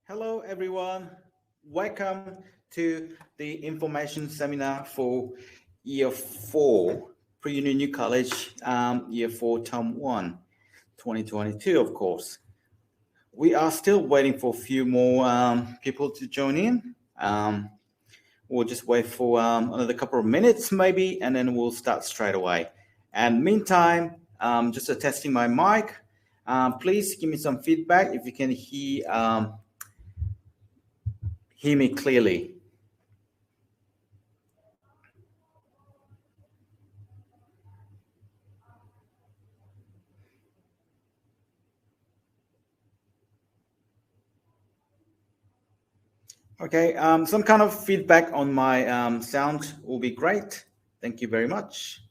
Hello, everyone. Welcome to the information seminar for Year 4, Pre-Uni New College, Year 4, Term 1, 2022, of course. We are still waiting for a few more people to join in. We'll just wait for another couple of minutes, maybe, and then we'll start straight away. And meantime, just testing my mic. Please give me some feedback if you can hear me clearly. Okay, some kind of feedback on my sound will be great. Thank you very much.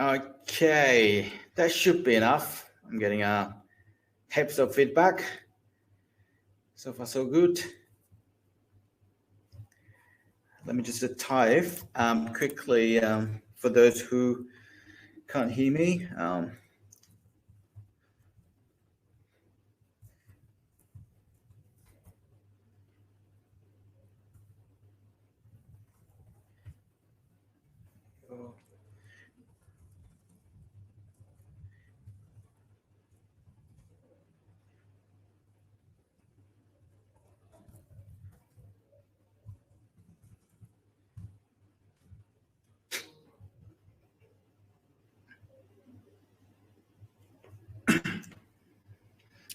Okay, that should be enough. I'm getting heaps of feedback. So far, so good. Let me just type quickly for those who can't hear me.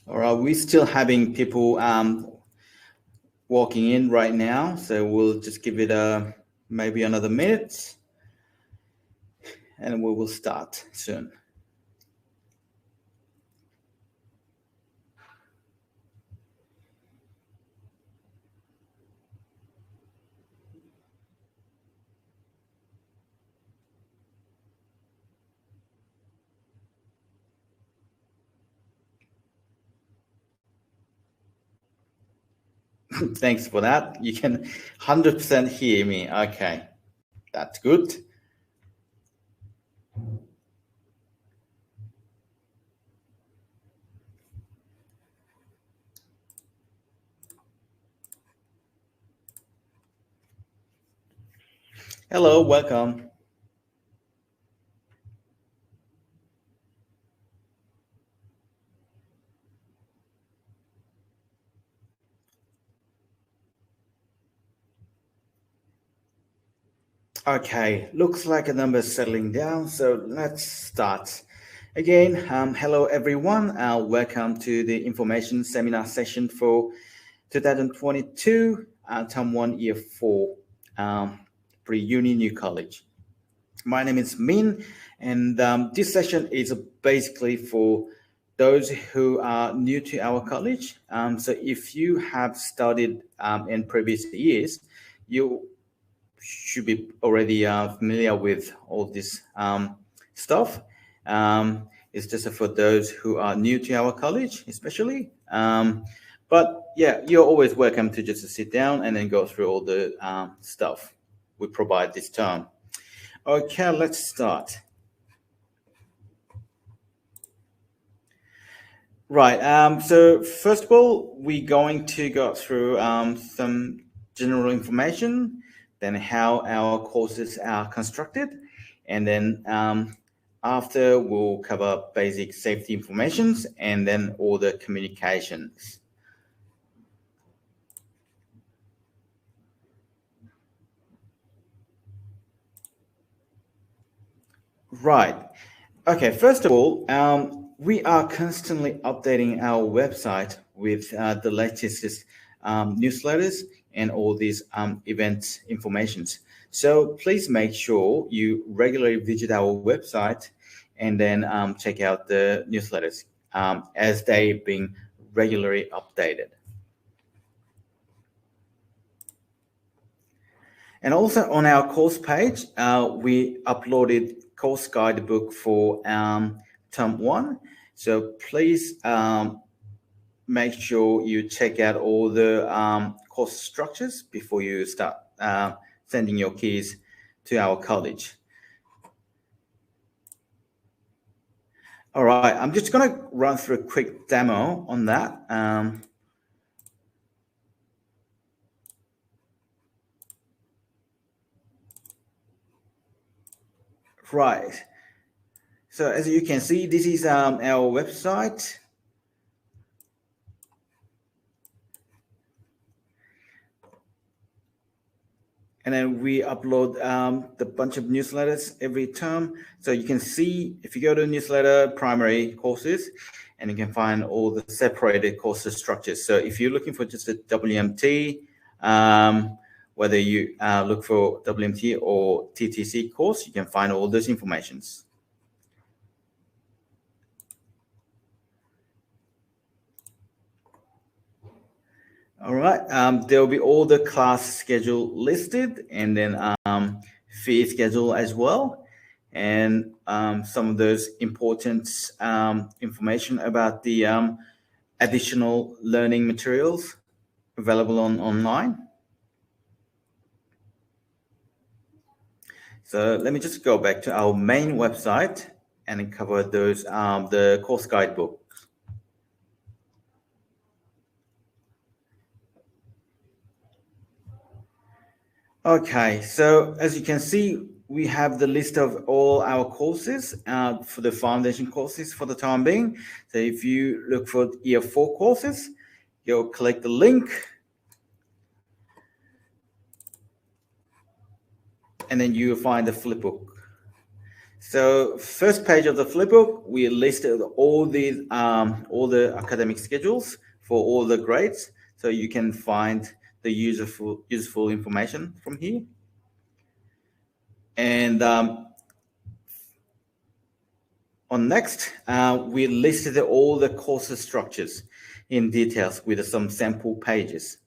Or are we still having people walking in right now? So we'll just give it maybe another minute and we will start soon. Thanks for that. You can 100% hear me. Okay, that's good. Hello, welcome. Okay, looks like a number is settling down, so let's start. Again, hello everyone. Welcome to the information seminar session for 2022, Term 1, Year 4, Pre-Uni New College. My name is Min, and this session is basically for those who are new to our college. So if you have studied in previous years, you should be already familiar with all this stuff. It's just for those who are new to our college, especially. But yeah, you're always welcome to just sit down and then go through all the stuff we provide this term. Okay, let's start. Right. So first of all, we're going to go through some general information, then how our courses are constructed, and then after we'll cover basic safety informations and then all the communications. Right. Okay, first of all, we are constantly updating our website with the latest newsletters and all these event informations. So please make sure you regularly visit our website and then check out the newsletters as they've been regularly updated. And also on our course page, we uploaded course guidebook for Term 1. So please make sure you check out all the course structures before you start sending your kids to our college. All right, I'm just going to run through a quick demo on that. Right. So as you can see, this is our website. And then we upload the bunch of newsletters every term. So you can see if you go to newsletter primary courses, and you can find all the separated courses structures. So if you're looking for just a WMT, whether you look for WMT or TTC course, you can find all those informations. All right, there will be all the class schedule listed, and then fee schedule as well, and some of those important information about the additional learning materials available online. So let me just go back to our main website and cover those the course guidebook. Okay, so as you can see, we have the list of all our courses for the foundation courses for the time being. So if you look for year 4 courses, you'll click the link, and then you'll find the flipbook. So first page of the flipbook, we listed all the academic schedules for all the grades, so you can find the useful information from here. And on next, we listed all the courses structures in details with some sample pages.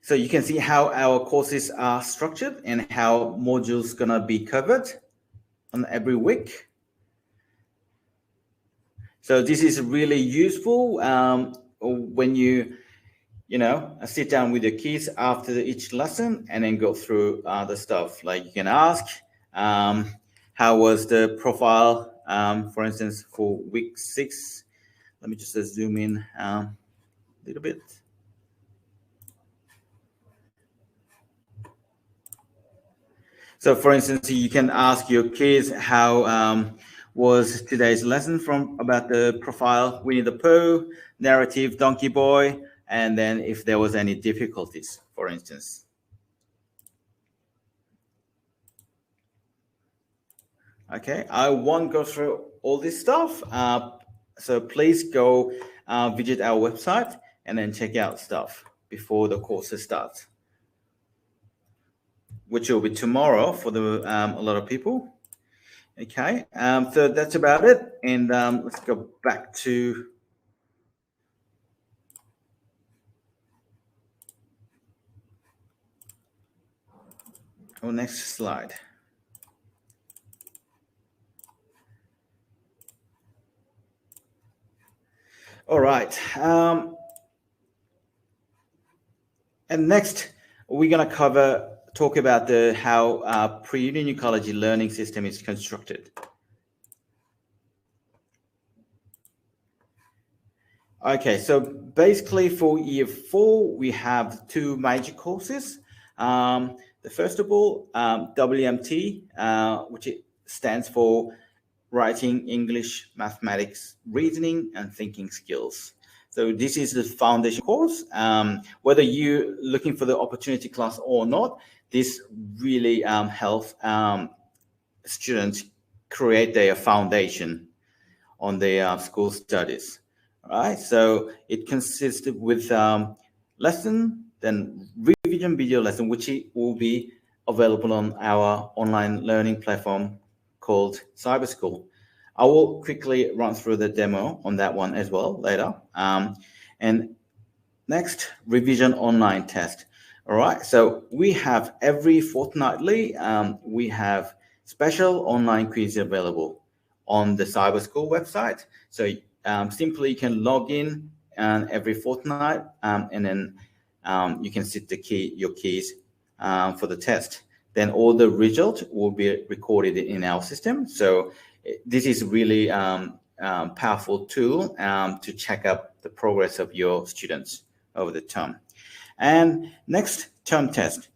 So you can see how our courses are structured and how modules gonna be covered on every week. So this is really useful when you sit down with your kids after each lesson and then go through the stuff. Like you can ask, how was the profile, for instance, for week 6? Let me just zoom in a little bit. So for instance, you can ask your kids how was today's lesson from about the profile Winnie the Pooh, narrative Donkey Boy, and then if there was any difficulties, for instance. Okay, I won't go through all this stuff. So please go visit our website and then check out stuff before the courses start, which will be tomorrow for the a lot of people. Okay, so that's about it. And let's go back to our next slide. All right. And next, we're going to talk about how pre-uni college learning system is constructed. Okay, so basically for year 4, we have 2 major courses. The first of all, WMT, which stands for Writing, English, Mathematics, Reasoning, and Thinking Skills. So this is the foundation course. Whether you're looking for the opportunity class or not, this really helps students create their foundation on their school studies. All right, so it consists with lesson, then revision video lesson, which will be available on our online learning platform called Cyber School. I will quickly run through the demo on that one as well later. And next, revision online test. All right, so we have every fortnightly, we have special online quiz available on the Cyber School website. So simply you can log in every fortnight, and then you can set your keys for the test. then all the results will be recorded in our system. So this is really powerful tool to check up the progress of your students over the term. And next, term test.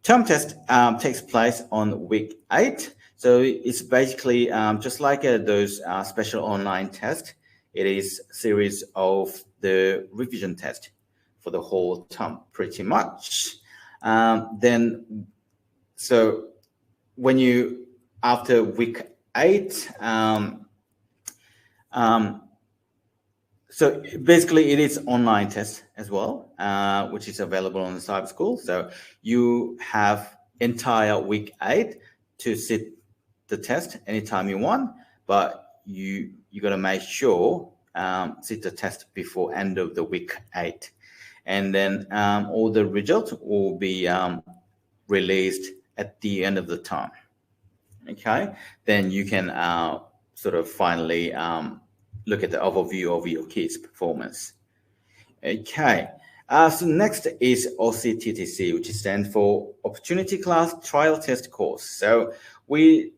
Term test takes place on week 8. So it's basically just like those special online tests. It is a series of the revision test for the whole term, pretty much. Then, so when you, after week 8, so basically it is online test as well, which is available on the cyber school. So you have entire week 8 to sit the test anytime you want, but you got to make sure sit the test before end of the week 8, and then all the results will be released at the end of the term. Okay, then you can sort of finally look at the overview of your kids' performance. Okay, so next is OCTTC, which stands for Opportunity Class Trial Test Course. So we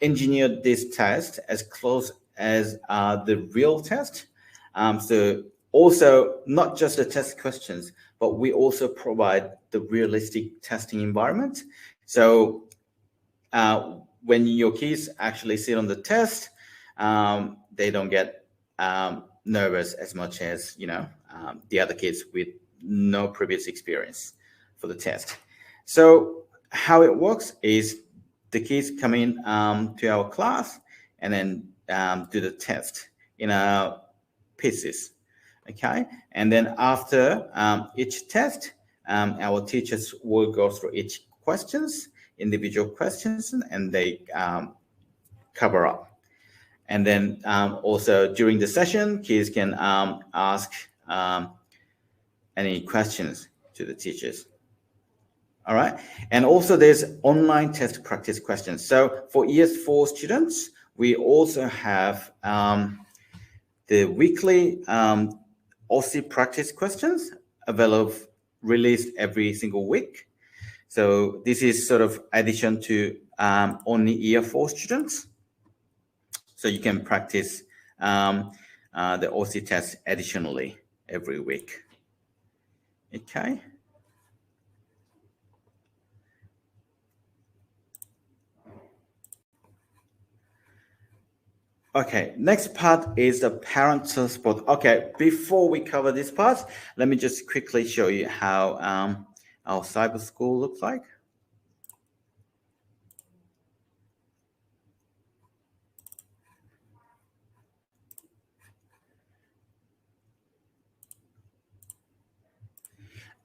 engineered this test as close as the real test. So also not just the test questions, but we also provide the realistic testing environment. So when your kids actually sit on the test, they don't get nervous as much as the other kids with no previous experience for the test. So how it works is the kids come in to our class and then do the test in pieces. Okay, and then after each test, our teachers will go through each questions, individual questions, and they cover up. And then also during the session, kids can ask any questions to the teachers. All right, and also there's online test practice questions. So for ES4 students, we also have the weekly OC practice questions available, released every single week. So this is sort of addition to only year 4 students. So you can practice the OC test additionally every week. Okay. Okay, next part is the parental support. Okay, before we cover this part, let me just quickly show you how our cyber school looks like.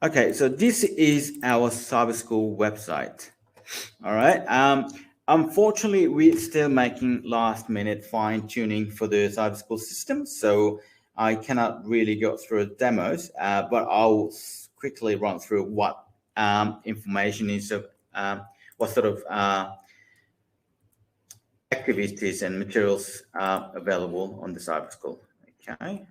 Okay, so this is our cyber school website. All right. Unfortunately, we're still making last minute fine tuning for the cyber school system, so I cannot really go through demos, but I'll quickly run through what information is what sort of activities and materials are available on the cyber school. Okay.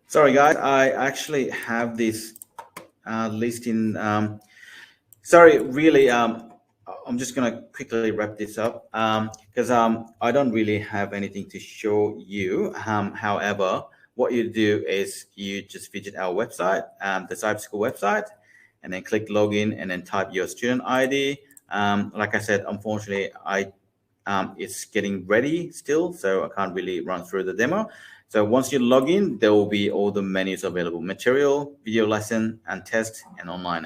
Sorry, guys, I actually have this list in. Sorry, really, I'm just going to quickly wrap this up because I don't really have anything to show you. However, what you do is you just visit our website, the cyber school website, and then click login and then type your student ID. Like I said, unfortunately, it's getting ready still, so I can't really run through the demo. So once you log in, there will be all the menus available: material, video lesson, and test, and online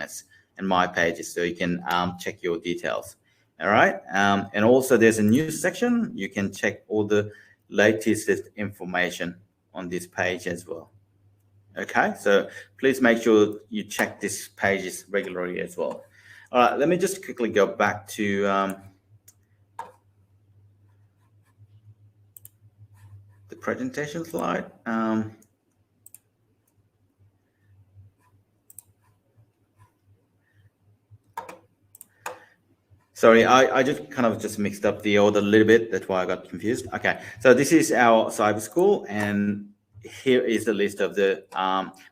and my pages, so you can check your details. All right, and also there's a news section. You can check all the latest information on this page as well. Okay, so please make sure you check these pages regularly as well. All right, let me just quickly go back to the presentation slide. Sorry, I just kind of just mixed up the order a little bit. That's why I got confused. Okay, so this is our cyber school, and here is the list of the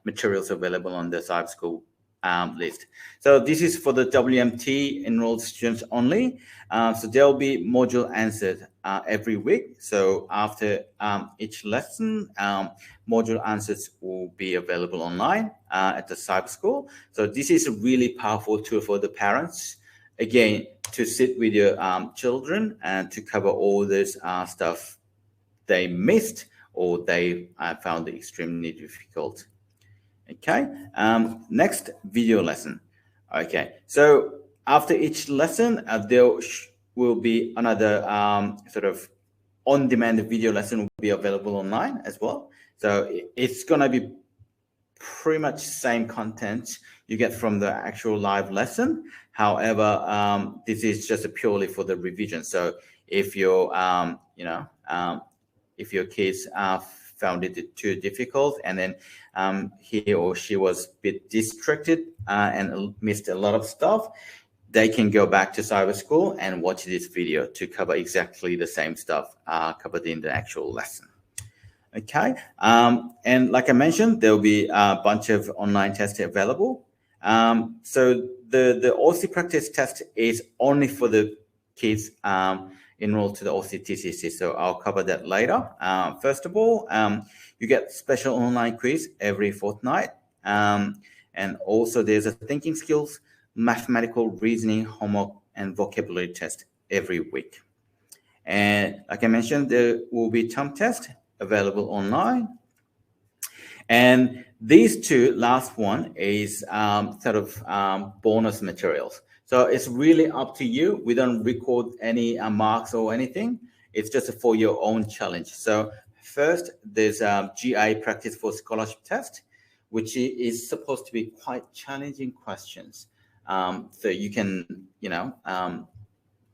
materials available on the cyber school list. So this is for the WMT enrolled students only. So there'll be module answered every week. So after each lesson, module answers will be available online at the cyber school. So this is a really powerful tool for the parents. Again, to sit with your children and to cover all this stuff they missed or they found extremely difficult. Okay, next video lesson. Okay, so after each lesson, there will be another sort of on-demand video lesson will be available online as well. So it's going to be pretty much same content you get from the actual live lesson. However, this is just purely for the revision. So if you're, if your kids found it too difficult and then he or she was a bit distracted and missed a lot of stuff, they can go back to cyber school and watch this video to cover exactly the same stuff covered in the actual lesson. Okay, and like I mentioned, there will be a bunch of online tests available. So the OC practice test is only for the kids enrolled to the OC-TCC, so I'll cover that later. First of all, you get special online quiz every fortnight, and also there's a thinking skills, mathematical reasoning, homework, and vocabulary test every week. And like I mentioned, there will be term test available online. And these two last one is sort of bonus materials. So it's really up to you. We don't record any marks or anything. It's just for your own challenge. So first, there's GA practice for scholarship test, which is supposed to be quite challenging questions. So you can,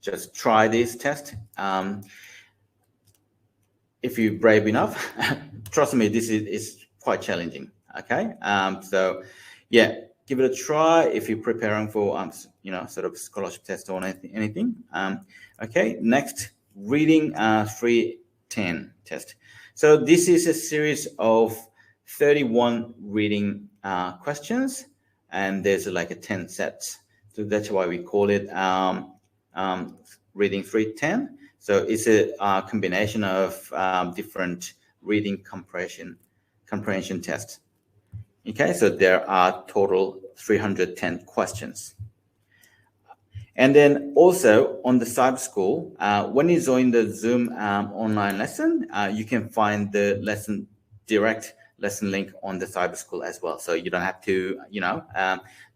just try this test. If you're brave enough, trust me, this is quite challenging. Okay, so yeah, give it a try if you're preparing for sort of scholarship test or anything. Okay, next, reading 310 test. So this is a series of 31 reading questions, and there's like a 10 sets. So that's why we call it reading 310. So it's a combination of different reading comprehension tests. Okay, so there are total 310 questions. And then also on the cyber school, when you join the Zoom online lesson, you can find the direct lesson link on the cyber school as well. So you don't have to,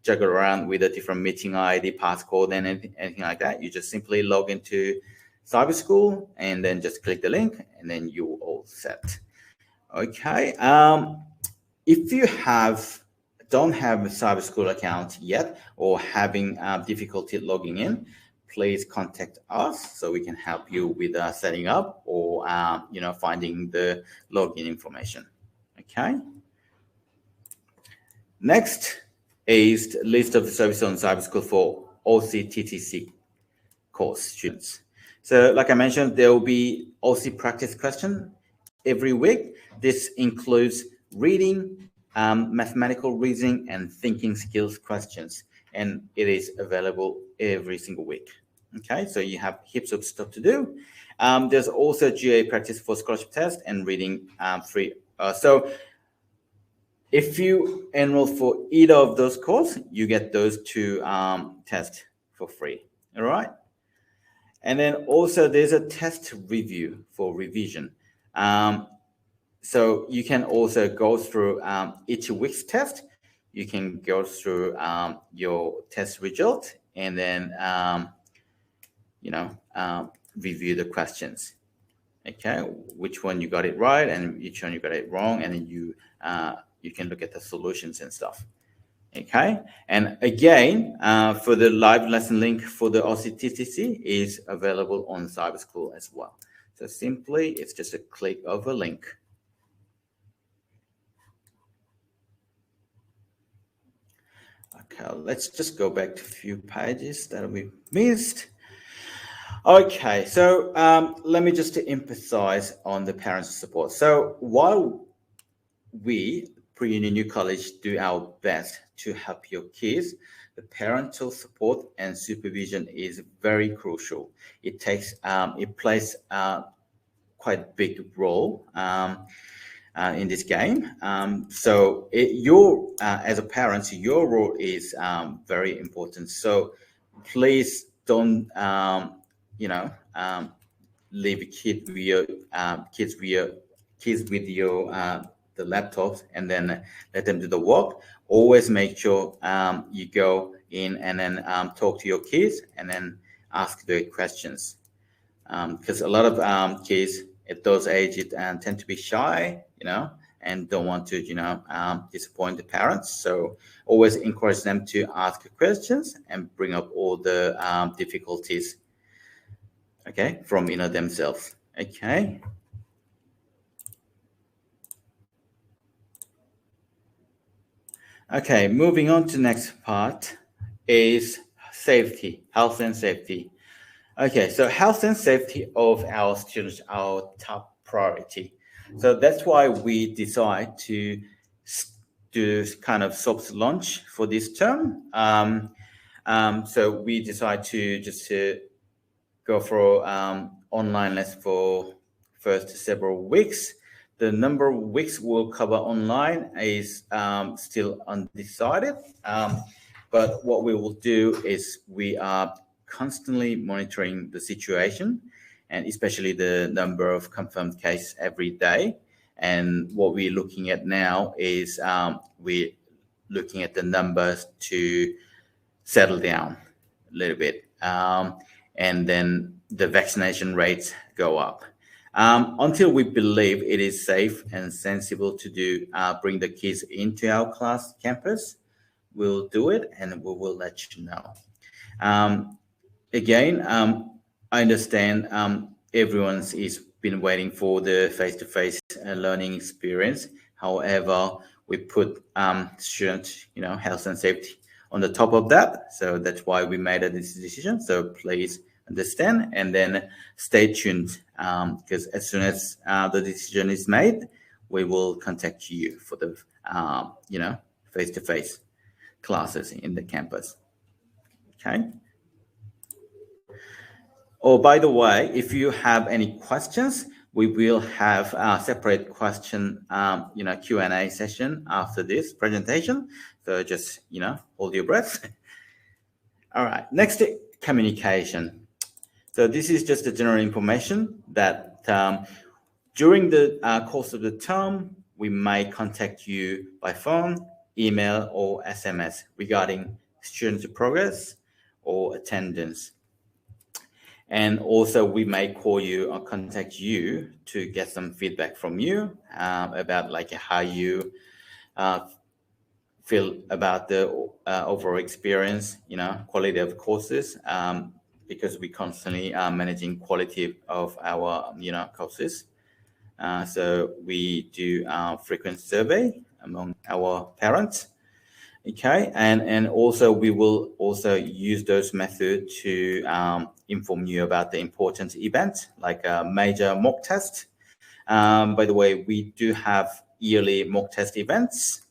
juggle around with a different meeting ID, passcode, and anything like that. You just simply log into cyber school and then just click the link and then you're all set. Okay, if you don't have a cyber school account yet or having difficulty logging in, please contact us so we can help you with setting up or finding the login information. Okay, next is the list of the services on cyber school for OC-TTC course students. So like I mentioned, there will be OC practice question every week. This includes reading, mathematical reasoning, and thinking skills questions. And it is available every single week. Okay, so you have heaps of stuff to do. There's also GA practice for scholarship test and reading free. So if you enroll for either of those courses, you get those two tests for free. All right. And then also there's a test review for revision. So you can also go through each week's test. You can go through your test result and then, review the questions. Okay, which one you got it right and which one you got it wrong, and then you can look at the solutions and stuff. Okay, and again, for the live lesson link for the OC-TTC is available on Cyber School as well. So simply, it's just a click of a link. Okay, let's just go back to a few pages that we missed. Okay, so let me just emphasize on the parents' support. So while we, Pre-Uni New College, do our best to help your kids, the parental support and supervision is very crucial. It plays quite a big role in this game. As a parent, your role is very important. So please don't, leave kids with your the laptops and then let them do the work. Always make sure you go in and then talk to your kids and then ask the questions. Because a lot of kids at those ages tend to be shy, and don't want to, disappoint the parents. So always encourage them to ask questions and bring up all the difficulties, okay, from themselves. Okay. Okay, moving on to the next part is safety, health and safety. Okay, so health and safety of our students are our top priority. So that's why we decide to do kind of soft launch for this term. So we decide to just go for online lesson for first several weeks. The number of weeks we'll cover online is still undecided. But what we will do is we are constantly monitoring the situation, and especially the number of confirmed cases every day. And what we're looking at now is we're looking at the numbers to settle down a little bit. And then the vaccination rates go up. Until we believe it is safe and sensible to bring the kids into our class campus, we'll do it and we will let you know. Again, I understand everyone's been waiting for the face-to-face learning experience. However, we put student, health and safety on the top of that. So that's why we made this decision. So please understand and then stay tuned, because as soon as the decision is made, we will contact you for the face-to-face classes in the campus. Okay. Oh, by the way, if you have any questions, we will have a separate question, Q&A session after this presentation. So just, hold your breath. All right, next, communication. So this is just the general information that during the course of the term, we may contact you by phone, email, or SMS regarding student progress or attendance. And also we may call you or contact you to get some feedback from you about like how you feel about the overall experience, quality of courses, because we constantly are managing quality of our, courses. So we do frequent survey among our parents. Okay, and also we will also use those methods to inform you about the important events like a major mock test. By the way, we do have yearly mock test events,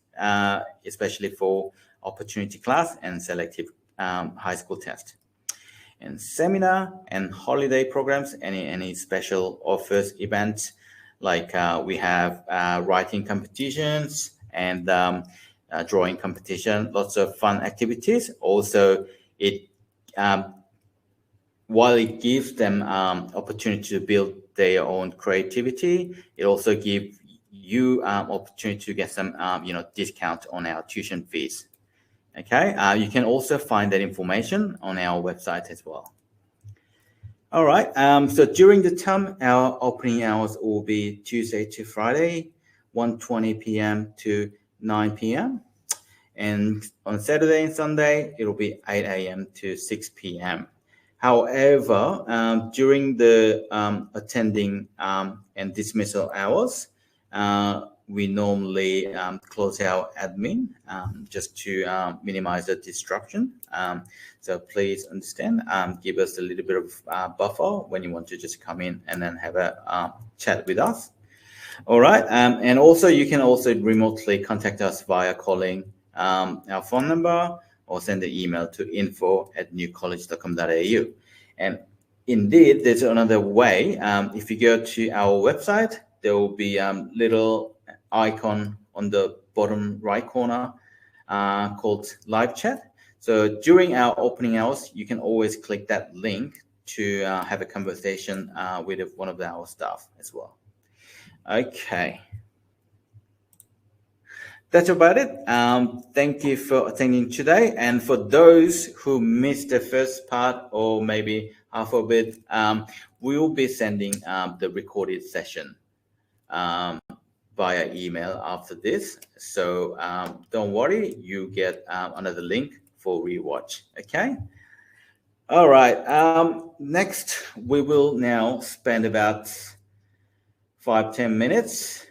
especially for opportunity class and selective high school test. And seminar and holiday programs, any special offers, events, like we have writing competitions and drawing competition, lots of fun activities. Also, while it gives them opportunity to build their own creativity, it also gives you opportunity to get some discount on our tuition fees. Okay, you can also find that information on our website as well. All right, so during the term, our opening hours will be Tuesday to Friday, 1:20 p.m. to 9 p.m. And on Saturday and Sunday, it'll be 8 a.m. to 6 p.m. However, during the attending and dismissal hours, we normally close our admin just to minimize the disruption. So please understand, give us a little bit of buffer when you want to just come in and then have a chat with us. All right. And also, you can also remotely contact us via calling our phone number or send an email to info@newcollege.com.au. And indeed, there's another way. If you go to our website, there will be a little icon on the bottom right corner called live chat. So during our opening hours, you can always click that link to have a conversation with one of our staff as well. Okay. That's about it. Thank you for attending today. And for those who missed the first part or maybe half of it, we will be sending the recorded session via email after this. So don't worry, you get another link for rewatch. Okay. All right. Next, we will now spend about 5-10 minutes.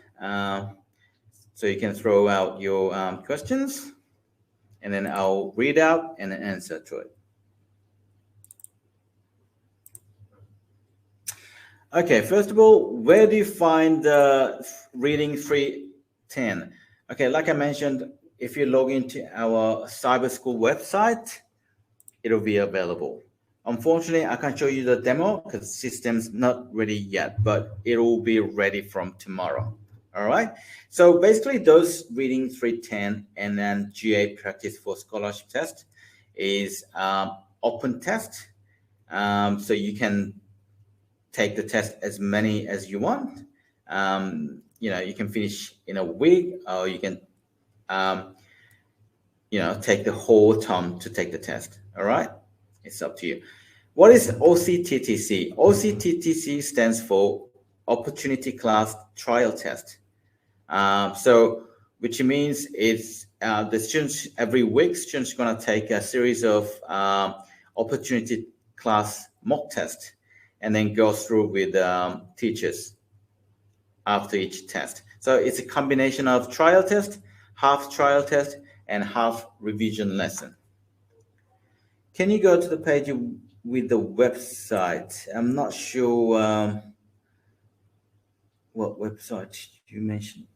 So you can throw out your questions, and then I'll read out and answer to it. Okay, first of all, where do you find the Reading 310? Okay, like I mentioned, if you log into our cyber school website, it'll be available. Unfortunately, I can't show you the demo because the system's not ready yet, but it will be ready from tomorrow. All right. So basically, those Reading 310 and then GA Practice for Scholarship test is open test. So you can take the test as many as you want. You can finish in a week, or you can, take the whole term to take the test. All right. It's up to you. What is OCTTC? OCTTC stands for Opportunity Class Trial Test. Which means it's the students every week. Students are going to take a series of opportunity class mock tests and then go through with teachers after each test. So it's a combination of trial test, half trial test, and half revision lesson. Can you go to the page with the website? I'm not sure what website you mentioned.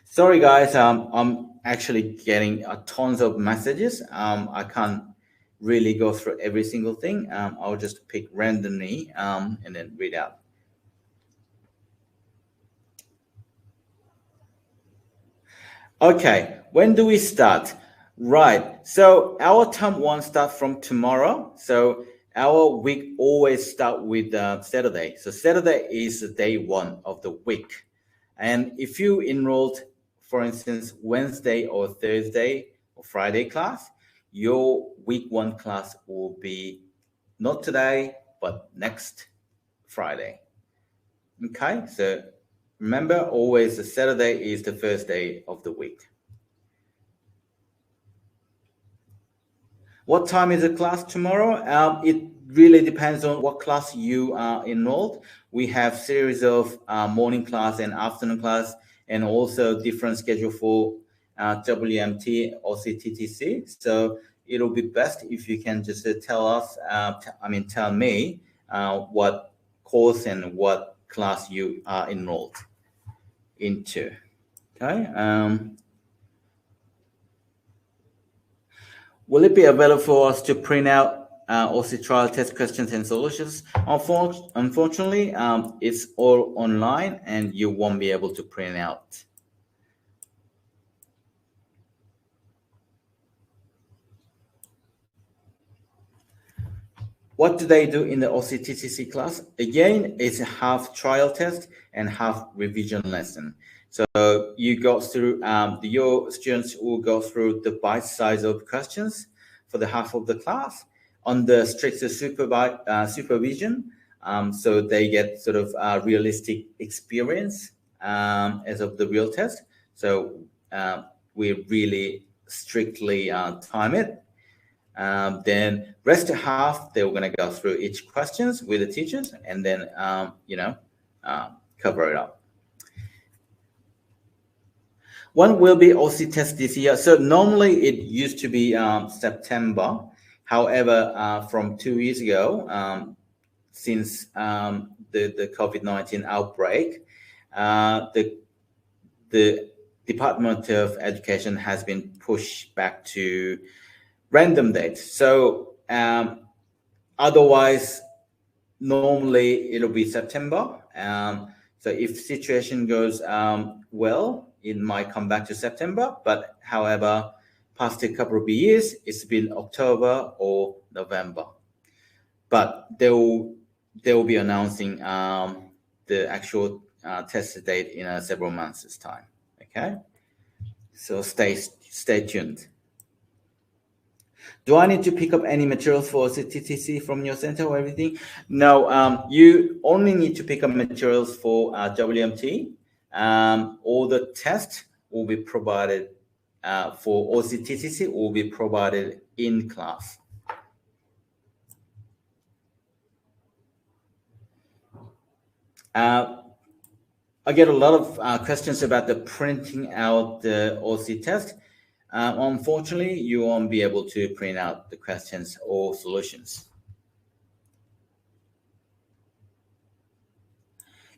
Sorry, guys. I'm actually getting tons of messages. I can't really go through every single thing. I'll just pick randomly and then read out. Okay, when do we start? Right. So our term one start from tomorrow. So our week always start with Saturday. So Saturday is day one of the week. And if you enrolled, for instance, Wednesday or Thursday or Friday class, your week one class will be not today, but next Friday. Okay, so remember, always the Saturday is the first day of the week. What time is the class tomorrow? It really depends on what class you are enrolled. We have series of morning class and afternoon class, and also different schedule for WMT or CTTC. So it'll be best if you can just tell me what course and what class you are enrolled into. Okay. Will it be available for us to print out OC trial test questions and solutions? Unfortunately, it's all online and you won't be able to print out. What do they do in the OCTCC class? Again, it's a half trial test and half revision lesson. So you go through, your students will go through the bite size of questions for the half of the class on the strict supervision. So they get sort of realistic experience as of the real test. So we really strictly time it. Then rest half, they were going to go through each questions with the teachers and then, cover it up. When will be OC test this year? So normally it used to be September. However, from 2 years ago, since the COVID-19 outbreak, the Department of Education has been pushed back to random dates. So otherwise, normally it'll be September. So if situation goes well, it might come back to September. But however, past a couple of years, it's been October or November. But they will be announcing the actual test date in several months' time. Okay, so stay tuned. Do I need to pick up any materials for CTTC from your center or everything? No, you only need to pick up materials for WMT. All the tests will be provided for OCTTC will be provided in class. I get a lot of questions about the printing out the OC test. Unfortunately, you won't be able to print out the questions or solutions.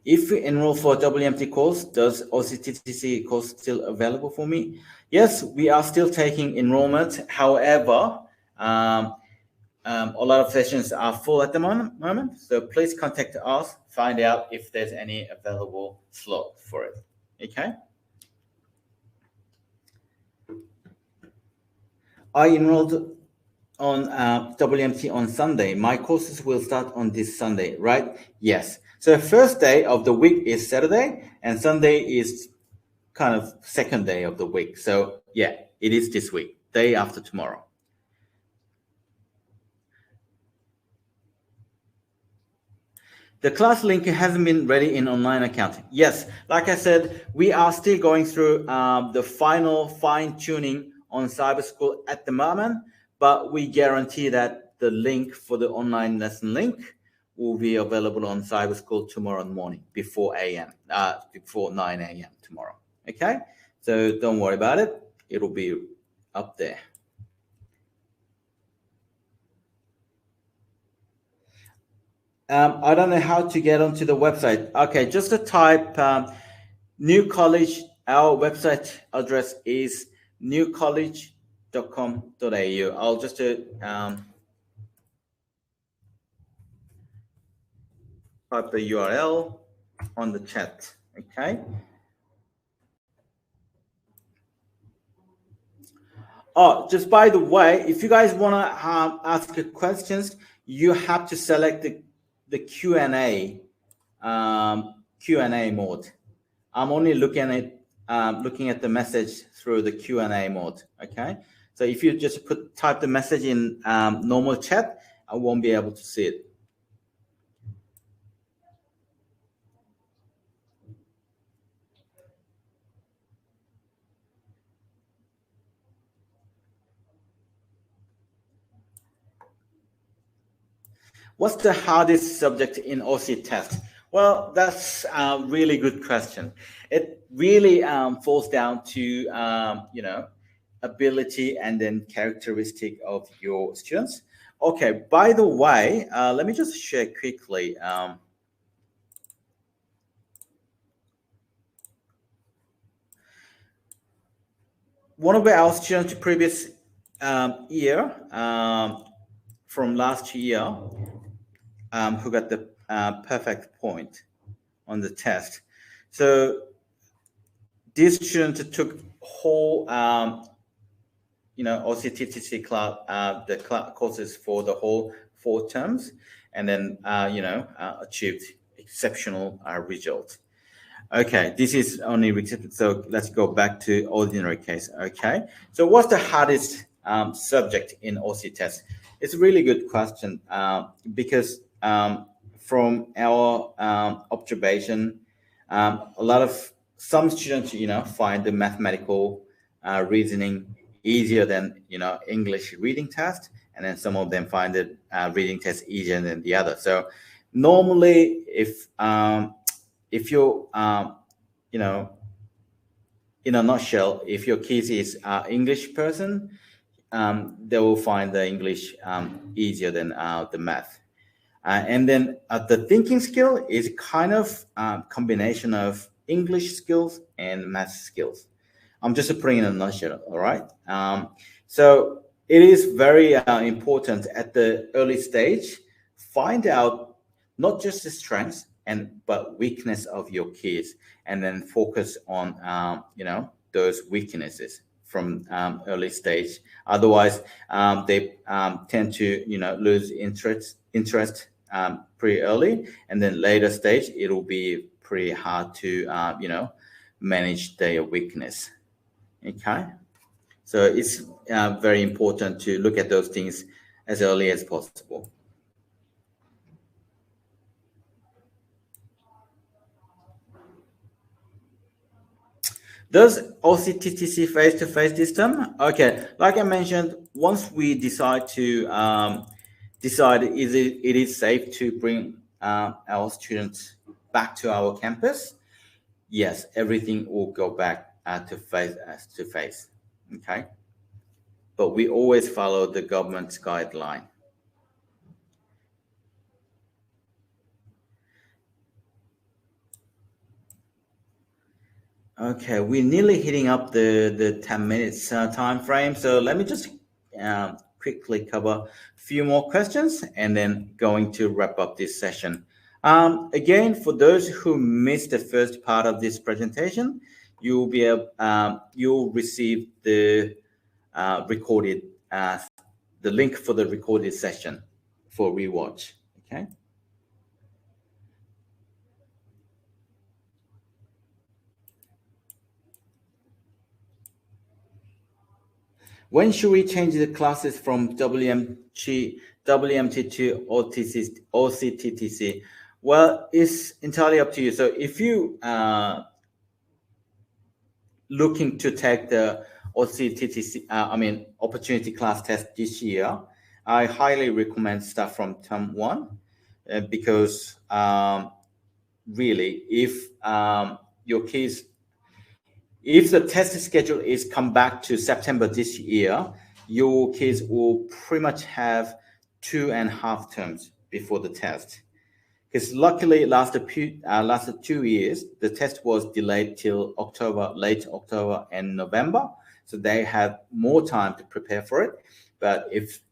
If we enroll for WMT course, does OCTTC course still available for me? Yes, we are still taking enrollment. However, a lot of sessions are full at the moment. So please contact us, find out if there's any available slot for it. Okay. I enrolled on WMT on Sunday. My courses will start on this Sunday, right? Yes. So the first day of the week is Saturday, and Sunday is kind of second day of the week. So yeah, it is this week, day after tomorrow. The class link hasn't been ready in online account. Yes, like I said, we are still going through the final fine-tuning on Cyber School at the moment, but we guarantee that the link for the online lesson link will be available on Cyber School tomorrow morning before 9 a.m. tomorrow. Okay, so don't worry about it. It'll be up there. I don't know how to get onto the website. Okay, just to type New College. Our website address is newcollege.com.au. I'll just type the URL on the chat. Okay. Oh, just by the way, if you guys want to ask questions, you have to select the Q&A mode. I'm only looking at the message through the Q&A mode. Okay, so if you just type the message in normal chat, I won't be able to see it. What's the hardest subject in OC test? Well, that's a really good question. It really falls down to ability and then characteristic of your students. Okay, by the way, let me just share quickly. One of our students previous year, from last year, who got the perfect point on the test. So this student took whole, OCTTC class, the courses for the whole 4 terms, and then achieved exceptional results. Okay, this is only so let's go back to ordinary case. Okay, so what's the hardest subject in OC test? It's a really good question because from our observation, a lot of some students, find the mathematical reasoning easier than English reading test, and then some of them find the reading test easier than the other. So normally, if you're you know, in a nutshell, if your kids is English person, they will find the English easier than the math. And then the thinking skill is kind of combination of English skills and math skills. I'm just putting in a nutshell, all right? So it is very important at the early stage, find out not just the strengths but weakness of your kids, and then focus on those weaknesses from early stage. Otherwise, they tend to lose interest pretty early, and then later stage it will be pretty hard to manage their weakness. Okay, so it's very important to look at those things as early as possible. Does OCTTC face-to-face this term? Okay, like I mentioned, once we decide to decide it is safe to bring our students back to our campus, yes, everything will go back to face. Okay, but we always follow the government's guideline. Okay, we're nearly hitting up the 10 minutes time frame. So let me just quickly cover a few more questions and then going to wrap up this session. Again, for those who missed the first part of this presentation, you'll receive the recorded the link for the recorded session for rewatch. Okay. When should we change the classes from WMT to OCTTC? Well, it's entirely up to you. So if you looking to take the OCTTC, opportunity class test this year, I highly recommend start from term 1 because really, if your kids, if the test schedule is come back to September this year, your kids will pretty much have 2.5 terms before the test. Because luckily, lasted 2 years. The test was delayed till October, late October and November, so they have more time to prepare for it. But if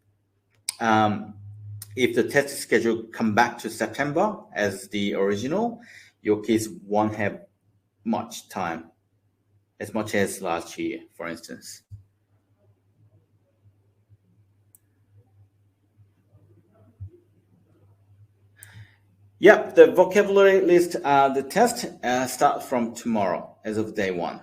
the test schedule come back to September as the original, your kids won't have much time, as much as last year, for instance. Yep, the vocabulary list, the test starts from tomorrow as of day 1.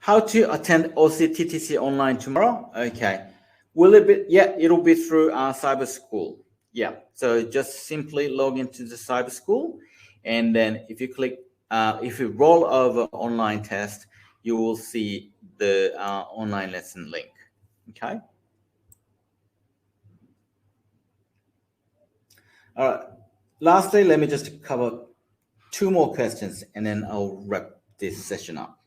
How to attend OCTTC online tomorrow? Okay. Will it be? Yeah, it'll be through our cyber school. Yeah, so just simply log into the cyber school, and then if you click, if you roll over online test, you will see the online lesson link. Okay. All right. Lastly, let me just cover 2 more questions, and then I'll wrap this session up.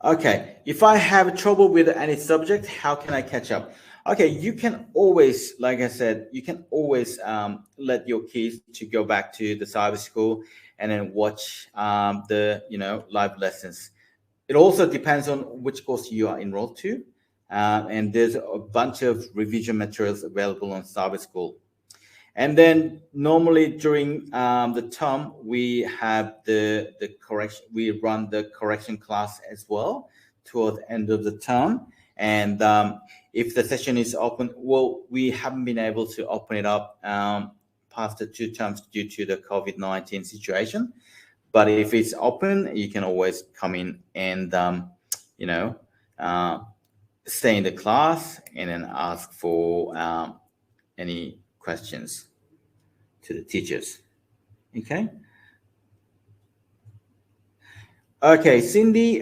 Okay, if I have trouble with any subject, how can I catch up? Okay, you can always, like I said, you can always let your kids to go back to the cyber school and then watch the live lessons. It also depends on which course you are enrolled to, and there's a bunch of revision materials available on cyber school. And then normally during the term, we have the correction. We run the correction class as well toward the end of the term. And if the session is open, well, we haven't been able to open it up past the 2 terms due to the COVID-19 situation. But if it's open, you can always come in and stay in the class and then ask for any questions. to the teachers. Okay, Cindy.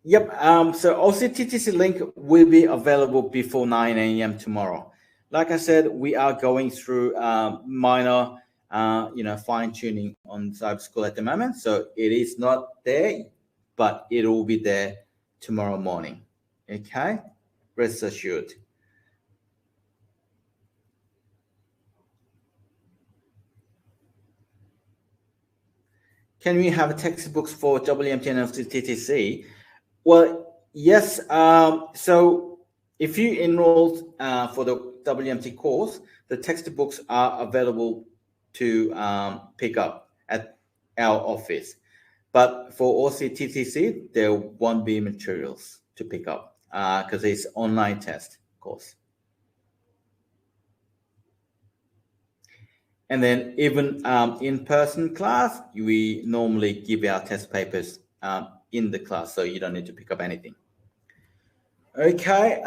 Yep. So OCTTC link will be available before 9 a.m. tomorrow. Like I said, we are going through minor, fine tuning on Cyber School at the moment. So it is not there, but it will be there tomorrow morning. Okay, rest assured. Can we have textbooks for WMT and OCTTC? Well, yes. So if you enrolled for the WMT course, the textbooks are available to pick up at our office. But for OCTTC, there won't be materials to pick up because it's online test course. And then even in-person class, we normally give our test papers in the class, so you don't need to pick up anything. Okay,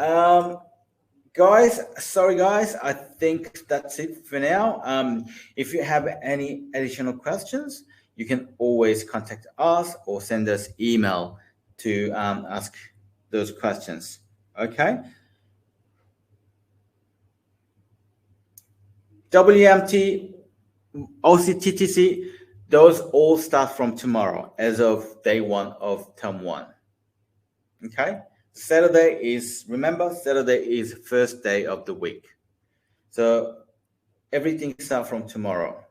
guys, sorry guys, I think that's it for now. If you have any additional questions, you can always contact us or send us email to ask those questions. Okay. WMT, OCTTC, those all start from tomorrow as of day 1 of term 1. Okay. Saturday is first day of the week. So everything starts from tomorrow.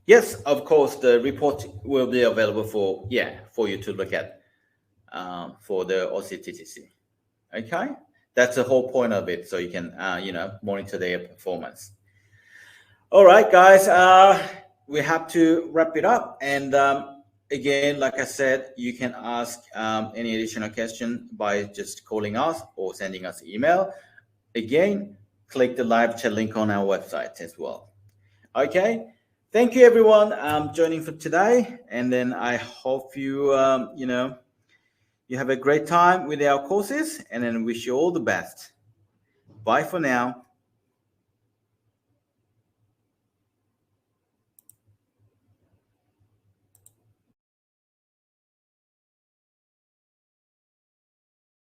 Yes, of course, the report will be available for you to look at for the OCTTC. Okay, that's the whole point of it, so you can monitor their performance. All right, guys, we have to wrap it up, and again, like I said, you can ask any additional question by just calling us or sending us email. Again, click the live chat link on our website as well. Okay, thank you everyone joining for today, and then I hope you you have a great time with our courses, and then wish you all the best. Bye for now.